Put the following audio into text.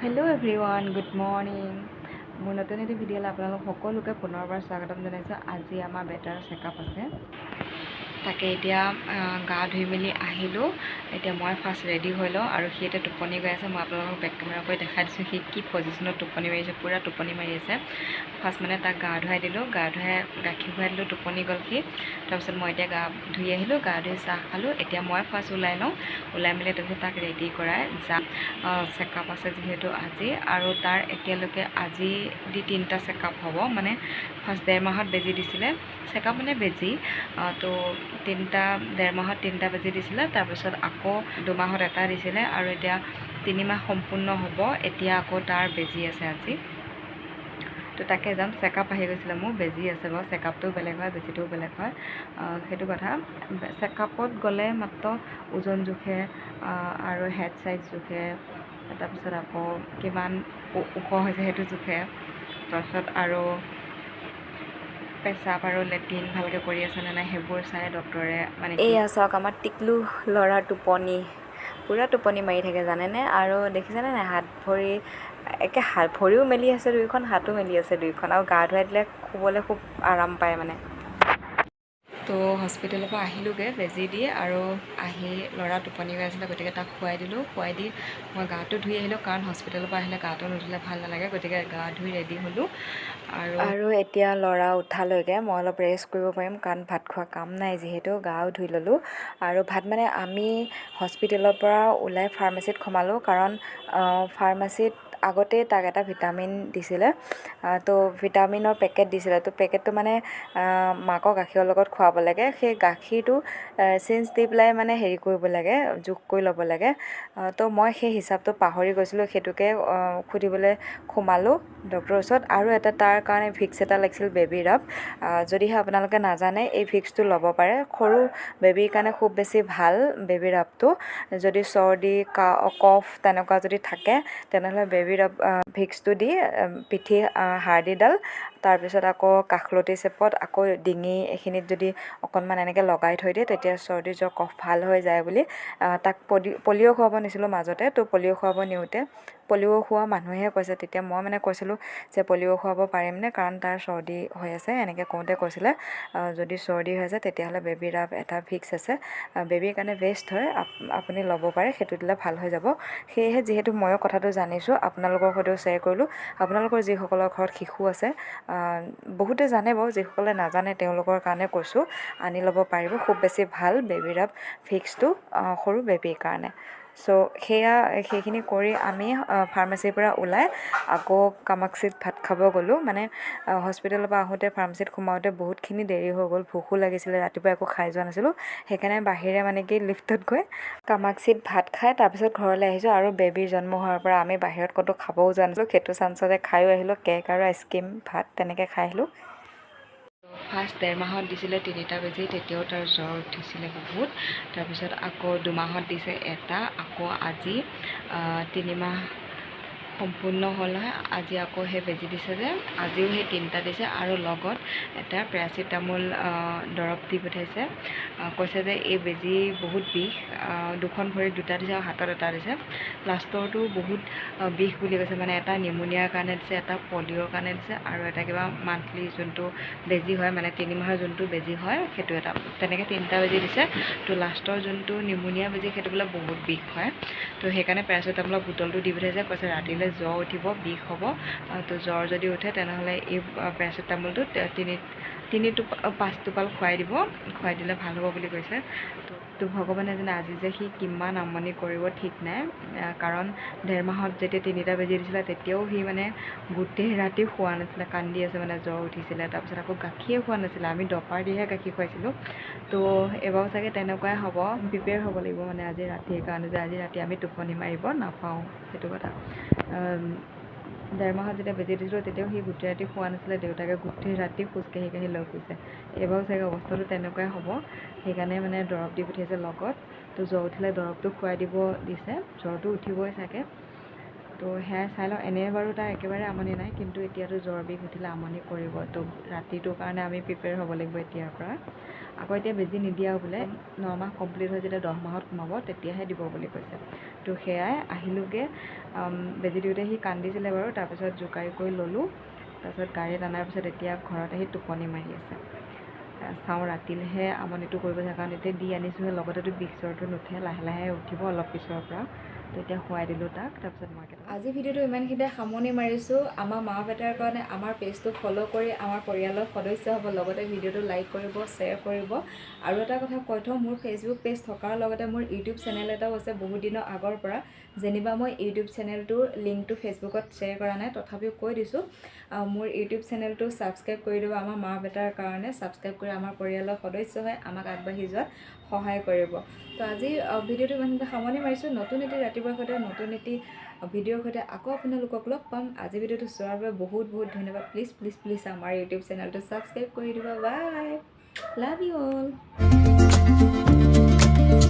Hello' everyone, good morning. মোৰ নতুন এটি ভিডিঅ'লৈ আপোনালোক সকলোকে পুনৰবাৰ স্বাগতম জনাইছোঁ। আজি আমাৰ বেটাৰ চেকআপ আছে, তাকে এতিয়া গা ধুই মেলি আহিলোঁ। এতিয়া মই ফাৰ্ষ্ট ৰেডি হৈ লওঁ আৰু সি এতিয়া টোপনি গৈ আছে। মই আপোনালোকক বেক কেমেৰা কৰি দেখাই দিছোঁ সি কি পজিশ্যনত টোপনি মাৰিছে, পূৰা টোপনি মাৰি আছে। ফাৰ্ষ্ট মানে তাক গা ধুৱাই দিলোঁ, গা ধুৱাই গাখীৰ খুৱাই দিলোঁ, টোপনি গ'ল সি। তাৰপিছত মই এতিয়া গা ধুই আহিলোঁ, গা ধুই চাহ খালোঁ। এতিয়া মই ফাৰ্ষ্ট ওলাই লওঁ, ওলাই মেলি তাৰপিছত তাক ৰেডি কৰাই যাম। চেকআপ আছে যিহেতু আজি, আৰু তাৰ এতিয়ালৈকে আজি 3টা চেকআপ হ'ব। মানে ফাৰ্ষ্ট 1.5 মাহত বেজি দিছিলে, চেকআপ মানে বেজি। তো 1.5 মাহত 3টা বেজি দিছিলে, তাৰপিছত আকৌ 2 মাহত এটা দিছিলে, আৰু এতিয়া 3 মাহ সম্পূৰ্ণ হ'ব। এতিয়া আকৌ তাৰ বেজি আছে আজি, তো তাকে যাম। চেকআপ আহি গৈছিলে মোৰ, বেজি আছে বাৰু, চেকআপটোও বেলেগ হয়, বেজিটোও বেলেগ হয়, সেইটো কথা। চেকআপত গ'লে মাত্ৰ ওজন জোখে আৰু হেড চাইজ জোখে, তাৰপিছত আকৌ কিমান ওখ হৈছে সেইটো জোখে, তাৰপিছত আৰু পেচাব আৰু লেট্ৰিন ভালকৈ কৰি আছেনে নাই সেইবোৰ চাই ডক্টৰে। মানে এয়া চাওক আমাৰ টিকলু ল'ৰাৰ টোপনি, পূৰা টোপনি মাৰি থাকে জানেনে। আৰু দেখিছেনে নাই, হাত ভৰি একে ভৰিও মেলি আছে দুইখন, হাতো মেলি আছে দুইখন, আৰু গা ধুৱাই দিলে শুবলৈ খুব আৰাম পায় মানে। তো হস্পিটেলৰ পৰা আহিলোঁগৈ বেজি দি, আৰু আহি ল'ৰা টোপনি গৈ আছিলে, গতিকে তাক খুৱাই দিলোঁ। খুৱাই দি মই গাটো ধুই আহিলোঁ, কাৰণ হস্পিটেলৰ পৰা আহিলে গাটো নুধুলে ভাল নালাগে, গতিকে গা ধুই ৰেডি হ'লোঁ। আৰু এতিয়া ল'ৰা উঠালৈকে মই অলপ ৰেষ্ট কৰিব পাৰিম, কাৰণ ভাত খোৱা কাম নাই যিহেতু। গাও ধুই ল'লোঁ, আৰু ভাত মানে আমি হস্পিটেলৰ পৰা ওলাই ফাৰ্মাচীত সোমালোঁ, কাৰণ ফাৰ্মাচীত আগতেই তাক এটা ভিটামিন দিছিলে, তো ভিটামিনৰ পেকেট দিছিলে। তো পেকেটটো মানে মাকৰ গাখীৰৰ লগত খুৱাব লাগে, সেই গাখীৰটো চেঞ্জ দি পেলাই মানে হেৰি কৰিব লাগে, জোখ কৰি ল'ব লাগে। তো মই সেই হিচাপটো পাহৰি গৈছিলোঁ, সেইটোকে সুধিবলৈ সোমালোঁ ডক্টৰৰ ওচৰত। আৰু এটা তাৰ কাৰণে ভিক্স এটা লাগিছিল, বেবী ৰাব। যদিহে আপোনালোকে নাজানে, এই ভিক্সটো ল'ব পাৰে, সৰু বেবীৰ কাৰণে খুব বেছি ভাল বেবী ৰাবটো। যদি চৰ্দি কফ তেনেকুৱা যদি থাকে, তেনেহ'লে বেবী ৰাব ভিক্সটো দি পিঠি হাৰ্ডিডাল, তাৰপিছত আকৌ কাষলতি চেপত, আকৌ ডিঙি এইখিনিত যদি অকণমান এনেকৈ লগাই থৈ দিয়ে, তেতিয়া চৰ্দি জ্বৰ কফ ভাল হৈ যায় বুলি। তাক পলিঅ' খুৱাব নিছিলোঁ মাজতে। তো পলিঅ' খুৱাব নিওঁতে, পলিঅ' খোৱা মানুহে কৈছে, তেতিয়া মই মানে কৈছিলোঁ যে পলিঅ' খুৱাব পাৰিমনে, কাৰণ তাৰ চৰ্দি হৈ আছে, এনেকৈ কওঁতে কৈছিলে যদি চৰ্দি হৈ আছে তেতিয়াহ'লে বেবী ৰাব এটা ভিক্স আছে, বেবীৰ কাৰণে বেষ্ট হয়, আপুনি ল'ব পাৰে, সেইটো দিলে ভাল হৈ যাব। সেয়েহে যিহেতু ময়ো কথাটো জানিছোঁ, আপোনালোকৰ সৈতেও শ্বেয়াৰ কৰিলোঁ। আপোনালোকৰ যিসকলৰ ঘৰত শিশু আছে, বহুতে জানে বাৰু, যিসকলে নাজানে তেওঁলোকৰ কাৰণে কৈছোঁ, আনি ল'ব পাৰিব, খুব বেছি ভাল বেবী ৰাব ভিক্সটো সৰু বেবীৰ কাৰণে। চ' সেইখিনি কৰি আমি ফাৰ্মাচীৰ পৰা ওলাই আকৌ কামাক্ষীত ভাত খাব গ'লোঁ। মানে হস্পিটেলৰ পৰা আহোঁতে ফাৰ্মাচীত সোমাওঁতে বহুতখিনি দেৰি হৈ গ'ল, ভোকো লাগিছিলে, ৰাতিপুৱা একো খাই যোৱা নাছিলোঁ, সেইকাৰণে বাহিৰে মানে কি লিফ্টত গৈ কামাক্ষীত ভাত খাই তাৰপিছত ঘৰলৈ আহিছোঁ। আৰু বেবীৰ জন্ম হোৱাৰ পৰা আমি বাহিৰত ক'তো খাবও যোৱা নাছিলোঁ, সেইটো চান্সতে খায়ো আহিলোঁ, কেক আৰু আইচক্ৰীম ভাত তেনেকৈ খাই আহিলোঁ। ফাৰ্ষ্ট 1.5 মাহত দিছিলে 3টা বেজি, তেতিয়াও তাৰ জ্বৰ উঠিছিলে বহুত। তাৰপিছত আকৌ 2 মাহত দিছে এটা, আকৌ আজি 3 মাহ সম্পূৰ্ণ হ'ল নহয়, আজি আকৌ সেই বেজি দিছে যে, আজিও সেই 3টা দিছে, আৰু লগত এটা পেৰাচিটামল দৰৱ দি পঠাইছে। কৈছে যে এই বেজি বহুত বিষ, 2খন ভৰিত 2টা দিছে আৰু হাতত এটা দিছে, লাষ্টৰটো বহুত বিষ বুলি কৈছে। মানে এটা নিমুনিয়াৰ কাৰণে দিছে, এটা পলিঅ'ৰ কাৰণে দিছে, আৰু এটা কিবা মান্থলি যোনটো বেজি হয়, মানে 3 মাহৰ যোনটো বেজি হয় সেইটো এটা, তেনেকৈ 3টা বেজি দিছে। তো লাষ্টৰ যোনটো নিমুনিয়া বেজি সেইটো বোলে বহুত বিষ হয়, তো সেইকাৰণে পেৰাচিটামলৰ বুটলটো দি পঠাইছে। কৈছে ৰাতিলৈ জ্বৰ উঠিব, বিষ হ'ব, তো জ্বৰ যদি উঠে তেনেহ'লে এই পেৰাচিটামলটো 5 টোপাল খুৱাই দিব, খুৱাই দিলে ভাল হ'ব বুলি কৈছে। তো ভগৱানে জানে আজি যে সি কিমান আমনি কৰিব ঠিক নাই, কাৰণ 1.5 মাহত যেতিয়া 3টা বেজি দিছিলে তেতিয়াও সি মানে গোটেই ৰাতি খোৱা নাছিলে, কান্দি আছে, মানে জ্বৰ উঠিছিলে। তাৰপিছত আকৌ গাখীৰে খোৱা নাছিলে, আমি ডপাৰ দিহে গাখীৰ খুৱাইছিলোঁ। তো এবাৰো চাগে তেনেকুৱাই হ'ব, প্ৰিপেয়াৰ হ'ব লাগিব মানে আজি ৰাতিৰ কাৰণে, যে আজি ৰাতি আমি টোপনি মাৰিব নাপাওঁ, সেইটো কথা। 1.5 মাহত যেতিয়া বেজি দিছিলোঁ তেতিয়াও সি গোটেই ৰাতি খোৱা নাছিলে, দেউতাকে গোটেই ৰাতি খোজকাঢ়ি কাঢ়ি লৈ ফুৰিছে। এইবাৰো চাগে অৱস্থাটো তেনেকুৱাই হ'ব, সেইকাৰণে মানে দৰৱ দি পঠিয়াইছে লগত। তো জ্বৰ উঠিলে দৰৱটো খুৱাই দিব দিছে, জ্বৰটো উঠিবই চাগে। তো সেয়াই চাই লওঁ। এনেই বাৰু তাৰ একেবাৰে আমনি নাই, কিন্তু এতিয়াতো জ্বৰ বিষ উঠিলে আমনি কৰিব, তো ৰাতিটোৰ কাৰণে আমি প্ৰিপেয়াৰ হ'ব লাগিব এতিয়াৰ পৰা। আকৌ এতিয়া বেজি নিদিয়া বোলে 9 মাহ কমপ্লিট হৈ যেতিয়া 10 মাহত সোমাব তেতিয়াহে দিব বুলি কৈছে তো সেয়াই আহিলোগৈ বেজি দিওঁতে সি কান্দিছিলে বাৰু তাৰপিছত জোকাৰি কৰি ল'লোঁ তাৰপিছত গাড়ীত অনাৰ পিছত এতিয়া ঘৰত আহি টোপনি মাৰি আছে চাওঁ ৰাতিলৈহে আমনিটো কৰিব থাকে কাৰণ এতিয়া দি আনিছোঁহে লগতেতো বিচৰটো নুঠে লাহে লাহে উঠিব অলপ পিছৰ পৰা তো এতিয়া শুৱাই দিলোঁ তাক তাৰপিছত মই আজি ভিডিঅ'টো ইমানখিনিতে সামৰণি মাৰিছোঁ আমাৰ মা বেটাৰ কাৰণে আমাৰ পেজটো ফ'ল' কৰি আমাৰ পৰিয়ালৰ সদস্য হ'ব লগতে ভিডিঅ'টো লাইক কৰিব শ্বেয়াৰ কৰিব আৰু এটা কথা কৈ থওঁ মোৰ ফেচবুক পেজ থকাৰ লগতে মোৰ ইউটিউব চেনেল এটাও আছে বহুত দিনৰ আগৰ পৰা যেনিবা মই ইউটিউব চেনেলটোৰ লিংকটো ফেচবুকত শ্বেয়াৰ কৰা নাই তথাপিও কৈ দিছোঁ মোৰ ইউটিউব চেনেলটো ছাবস্ক্ৰাইব কৰি দিব আমাৰ মা বেটাৰ কাৰণে ছাবস্ক্ৰাইব কৰি আমাৰ পৰিয়ালৰ সদস্য হৈ আমাক আগবাঢ়ি যোৱাত সহায় কৰিব তো আজি ভিডিঅ'টো ইমানখিনিতে সামৰণি মাৰিছোঁ নতুন এটি ৰাতিপুৱাৰ সৈতে নতুন এটি ভিডিঅ'ৰ সৈতে আকৌ আপোনালোকক লগ পাম আজি ভিডিঅ'টো চোৱাৰ বাবে বহুত বহুত ধন্যবাদ প্লিজ আমাৰ ইউটিউব চেনেলটো ছাবস্ক্ৰাইব কৰি দিব বাই লাভ ইউ অল